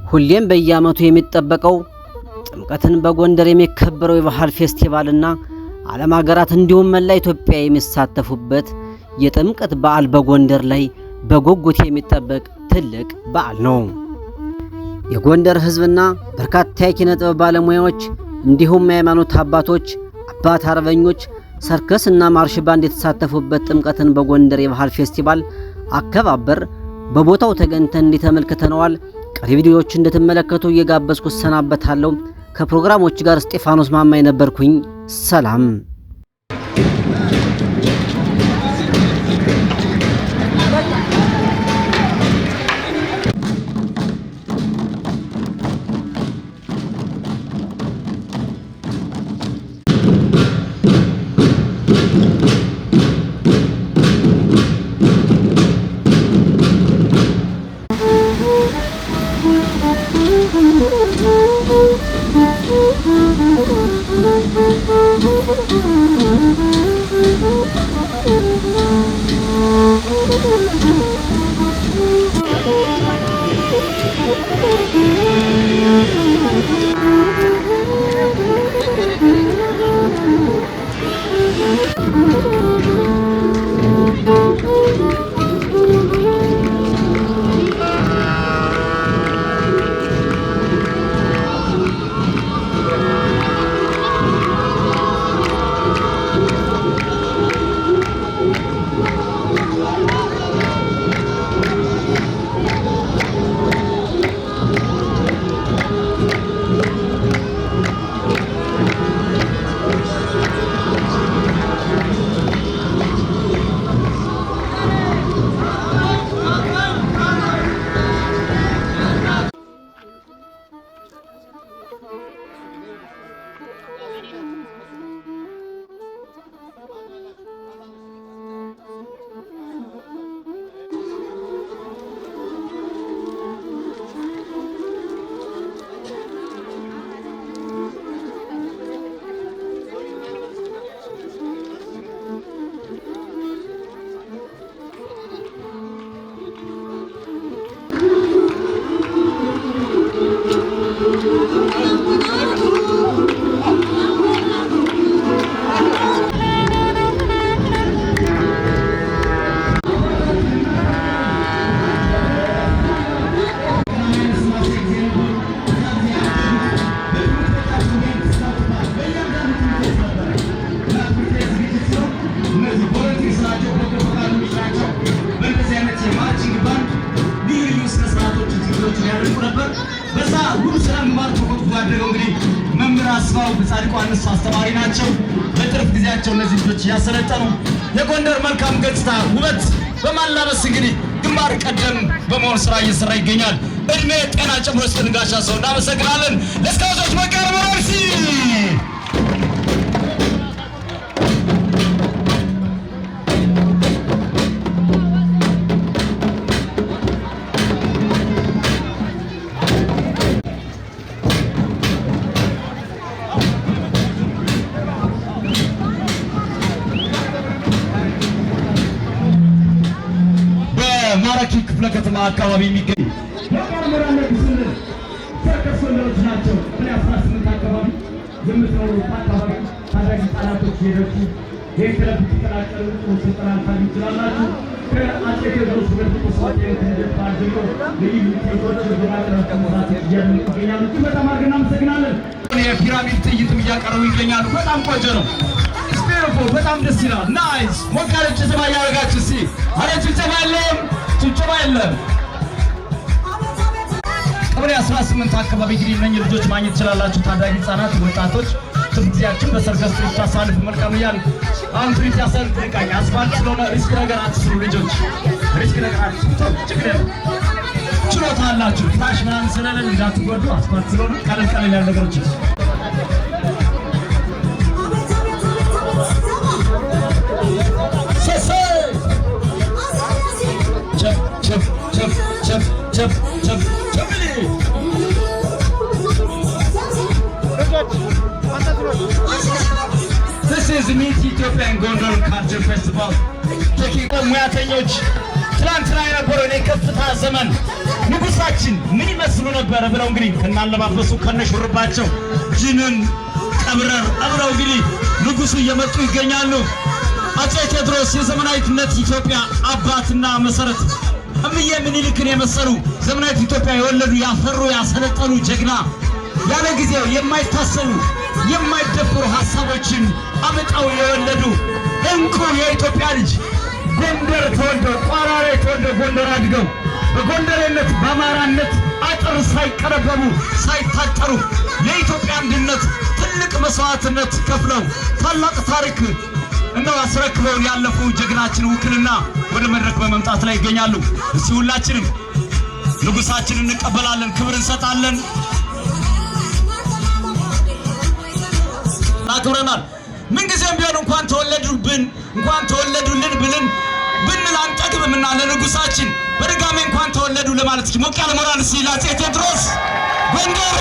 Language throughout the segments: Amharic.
ሁሌም በየዓመቱ የሚጠበቀው ጥምቀትን በጎንደር የሚከበረው የባህል ፌስቲቫልና ዓለም ሀገራት እንዲሁም መላ ኢትዮጵያ የሚሳተፉበት የጥምቀት በዓል በጎንደር ላይ በጉጉት የሚጠበቅ ትልቅ በዓል ነው። የጎንደር ሕዝብና በርካታ የኪነ ጥበብ ባለሙያዎች እንዲሁም የሃይማኖት አባቶች፣ አባት አርበኞች፣ ሰርከስና ማርሽ ባንድ የተሳተፉበት ጥምቀትን በጎንደር የባህል ፌስቲቫል አከባበር በቦታው ተገኝተን እንዲተመልክተነዋል። ቀሪ ቪዲዮዎች እንድትመለከቱ እየጋበዝኩ ሰናበታለሁ። ከፕሮግራሞች ጋር እስጢፋኖስ ማማይ ነበርኩኝ። ሰላም። አስተማሪ ናቸው። በጥርፍ ጊዜያቸው እነዚህ ልጆች ያሰለጠኑ የጎንደር መልካም ገጽታ ውበት በማላበስ እንግዲህ ግንባር ቀደም በመሆን ስራ እየሰራ ይገኛል። እድሜ ጤና ጨምሮ እስከንጋሻ ሰው እናመሰግናለን። ለስካውቶች መቀር መርሲ ማራኪ ክፍለ ከተማ አካባቢ የሚገኝ የቀርመራነት ስለ ሰርከሶች ናቸው። በ18 አካባቢ የምትኖሩ አካባቢ ታዳጊ ህጻናቶች ሄደቱ የክለብ ተቀላቀሉ ስልጠና ታገኙ ይችላላችሁ። ከአጼ ቴዎድሮስ በተቆሳጠ የተደፋ ጀምሮ ልዩ ቴዎድሮስ በማቅረብ ተሞራት የሚገኛሉ። በጣም አድርገን እናመሰግናለን። የፒራሚድ ትዕይንትም እያቀረቡ ይገኛሉ። በጣም ቆንጆ ነው። በጣም ደስ ይላል። ናይስ ሞካለች ጭብጨባ ያደርጋችሁ እስቲ አረ ጭብጨባ የለም። ቀበሌ 18 አካባቢ እንግዲህ እነኚህ ልጆች ማግኘት ትችላላችሁ። ታዳጊ ህጻናት፣ ወጣቶች ትምህርታቸውን በሰርከስ ትርኢት አሳልፉ። መልካም እያልን አሁን ትርኢት ያሳልፉ። ጥንቃቄ አስፋልት ስለሆነ ሪስክ ነገር አትስሩ ልጆች፣ ሪስክ ነገር አትስሩ። ችግር ችሎታ አላችሁ ፍላሽ ምናምን ስለሌለ እንዳትጎዱ። አስፋልት ስለሆነ ቀለል ያለ ነገሮች This is the Meet Ethiopian Gondor Culture Festival. Taking on ሙያተኞች ትላንትና የነበረው የከፍታ ዘመን ንጉሳችን ምን ይመስሉ ነበር ብለው እንግዲህ ከናለባበሱ ከነሹርባቸው ጅንን ቀብረር አብረው እንግዲህ ንጉሱ እየመጡ ይገኛሉ። አፄ ቴዎድሮስ የዘመናዊት ኢትዮጵያ አባትና መሰረት እምዬ ምኒልክን የመሰሉ ዘመናዊት ኢትዮጵያ የወለዱ ያፈሩ ያሰለጠኑ ጀግና ያለ ጊዜው የማይታሰቡ የማይደፈሩ ሐሳቦችን አመጣው የወለዱ እንቁ የኢትዮጵያ ልጅ ጎንደር ተወልደው ቋራ ላይ ተወልደው ጎንደር አድገው በጎንደሬነት በአማራነት አጥር ሳይቀረበቡ ሳይታጠሩ ለኢትዮጵያ አንድነት ትልቅ መስዋዕትነት ከፍለው ታላቅ ታሪክ እነሆ አስረክበው ያለፉ ጀግናችን ውክልና ወደ መድረክ በመምጣት ላይ ይገኛሉ። እስቲ ሁላችንም ንጉሳችንን እንቀበላለን፣ ክብር እንሰጣለን። አክብረናል። ምን ጊዜም ቢሆን እንኳን ተወለዱልን ብንል አንጠግብምና ለንጉሳችን በድጋሜ እንኳን ተወለዱ ለማለት ሞቅ ያለ ሞራል እስቲ ለአፄ ቴዎድሮስ ጎንደር።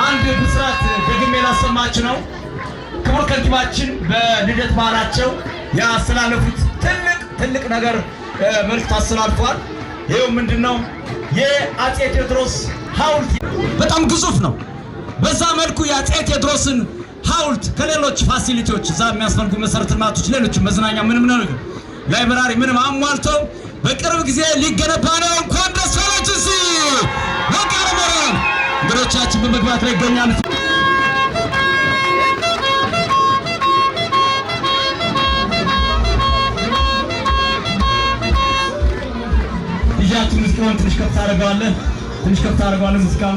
አንድ ብስራት ደግሜ ላሰማችሁ ነው። ክቡር ከንቲባችን በልደት በዓላቸው ያስተላለፉት ትልቅ ነገር መልእክት አስተላልፈዋል። ይኸው ምንድነው? የአፄ ቴዎድሮስ ሐውልት በጣም ግዙፍ ነው። በዛ መልኩ የአፄ ቴዎድሮስን ሐውልት ከሌሎች ፋሲሊቲዎች እዛ የሚያስፈልጉ መሰረተ ልማቶች ሌሎች መዝናኛ ምንም ነገር ላይብራሪ ምንም አሟልተው በቅርብ ጊዜ ሊገነባ ነው። እንኳን ደስ አላችሁ። እሺ ወጋረመራን እንግዶቻችን በመግባት ላይ ይገኛሉ። ልጃችን ምስኪኑን ትንሽ ከፍ ታደርገዋለህ ሙዚቃው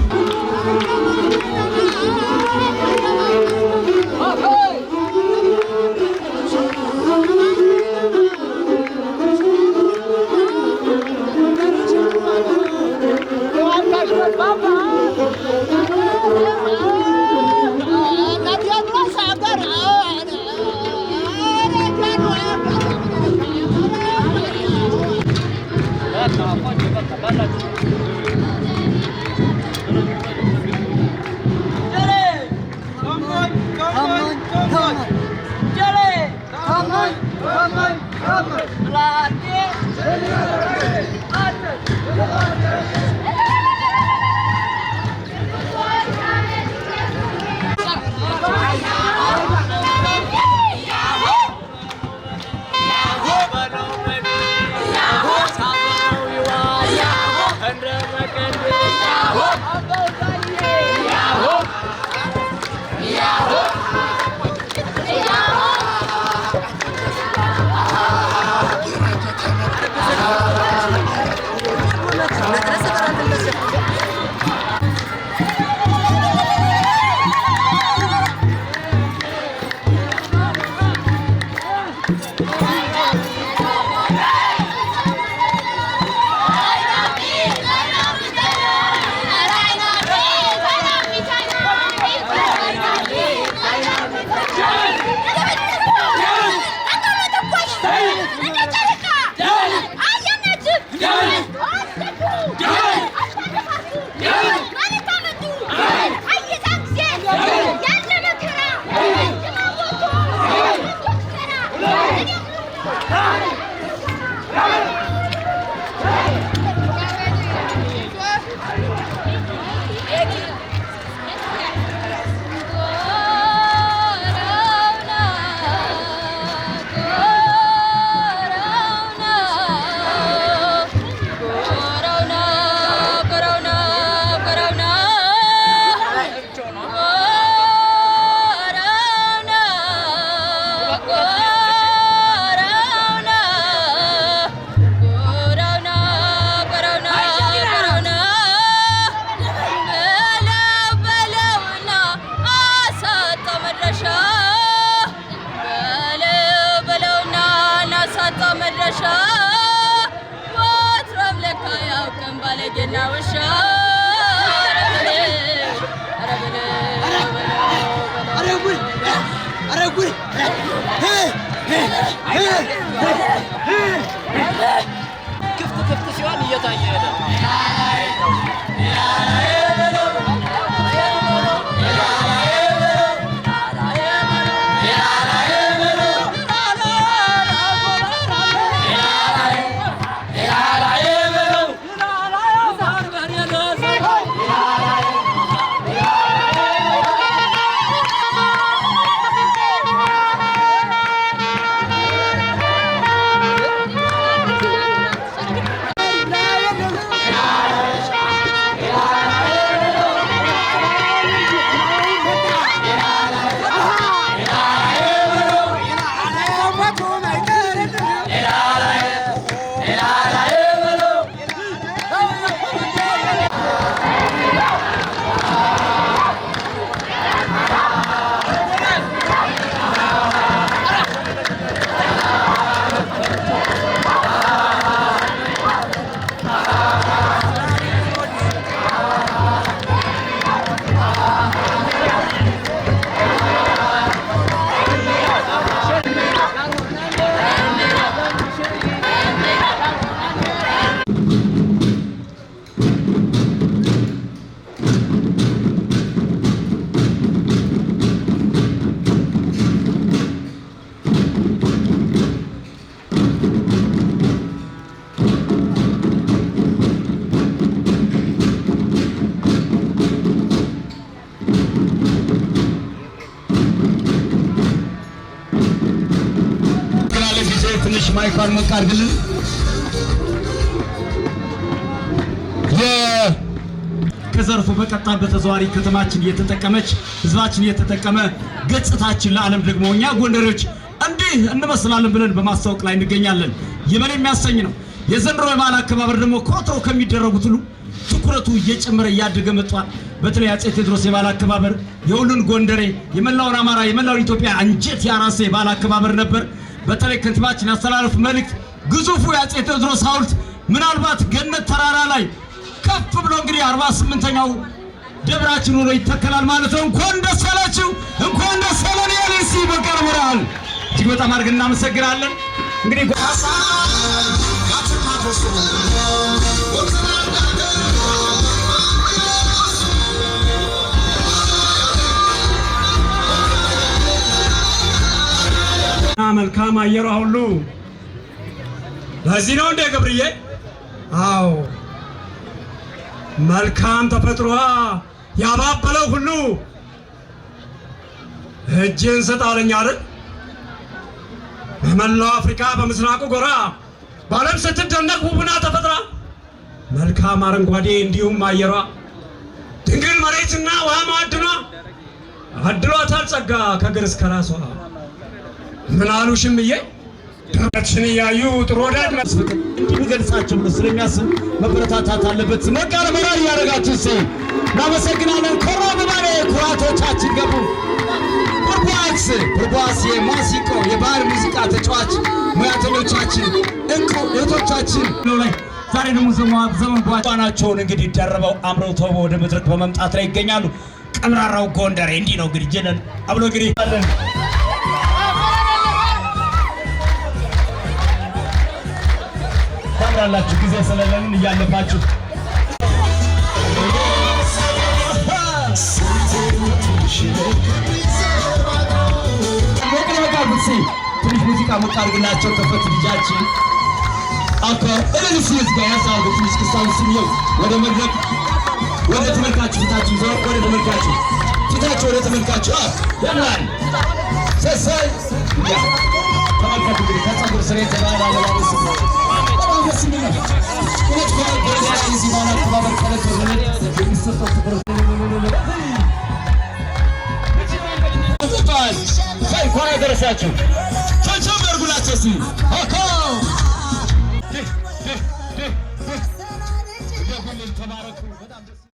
ክፍት ሲሆን እየታየ ሄደ። ማይኳን ሞቅ አድርግልን። ከዘርፉ በቀጥታ በተዘዋዋሪ ከተማችን እየተጠቀመች ህዝባችን እየተጠቀመ ገጽታችን ለዓለም ደግሞ እኛ ጎንደሬዎች እንዲህ እንመስላለን ብለን በማስታወቅ ላይ እንገኛለን። ይበል የሚያሰኝ ነው። የዘንድሮ የበዓል አከባበር ደግሞ ከወትሮ ከሚደረጉት ሁሉ ትኩረቱ እየጨመረ እያደገ መጥቷል። በተለይ አፄ ቴዎድሮስ የበዓል አከባበር የሁሉን ጎንደሬ የመላውን አማራ የመላውን ኢትዮጵያ አንጀት ያራሰ የበዓል አከባበር ነበር። በተለይ ከንቲባችን ያስተላለፉ መልእክት ግዙፉ የአፄ ቴዎድሮስ ሐውልት ምናልባት ገነት ተራራ ላይ ከፍ ብሎ እንግዲህ 48ኛው ደብራችን ሆኖ ይተከላል ማለት ነው። እንኳን ደስ አላችሁ፣ እንኳን ደስ አለን። ያለሲ በቀር ሞራል እጅግ በጣም አድርገን እናመሰግናለን። እንግዲህ መልካም አየሯ ሁሉ ለዚህ ነው እንደ ገብርዬ። አዎ መልካም ተፈጥሯ ያባበለው ሁሉ እጅን ሰጣለኝ አይደል? በመላው አፍሪካ በምስራቁ ጎራ በዓለም ስትደነቅ ውብና ተፈጥራ መልካም አረንጓዴ እንዲሁም አየሯ ድንግል መሬትና ውሃ ማዕድኗ አድሏታል ጸጋ ከእግር እስከ ራሷ። ምን አሉ ሽምዬ ደረትሽን እያዩ ጥሩ ወዳጅ እንዲህ ቢገልጻቸው ብሎ ስለሚያስብ መበረታታት አለበት። ሞቃለ መራር ያደረጋችሁ ሰው እናመሰግናለን። ኮራ በባሌ ኩራቶቻችን ገቡ። ቡርቧስ የማሲንቆ የባህል ሙዚቃ ተጫዋች ሙያተኞቻችን እንቁ እህቶቻችን ላይ ዛሬ ደግሞ ዘመን ቧናቸውን እንግዲህ ደርበው አምረው ተውበው ወደ መድረክ በመምጣት ላይ ይገኛሉ። ቀምራራው ጎንደሬ እንዲህ ነው እንግዲህ ጀነን አብሎ እንግዲህ ታምራላችሁ። ጊዜ ስለሌለን እያለፋችሁ ትንሽ ሙዚቃ ሞቅ አድርግላቸው። ተፈት ልጃችን አኮ እልልስ ይዝጋ ያሳው ትንሽ ክስታን ሲሚው ወደ መድረክ ወደ ተመልካቹ ፊታችሁ ዘው ወደ ተመልካቹ ፊታችሁ ወደ ተመልካቹ ያላል ሰሰይ ያ ተመልካቹ እንግዲህ ከጸጉር ስሬ ተባላ አለባበስ በጣም ደስ የሚል ነው። እውነት ጎንደር እዚህ ማና ተባበር ከለከ የሚሰጠው ትኩረት እንኳን ያደረሳችሁ ቸንቸም ያርጉላችሁ። እስኪ አኮ ተባረኩ። በጣም ደስ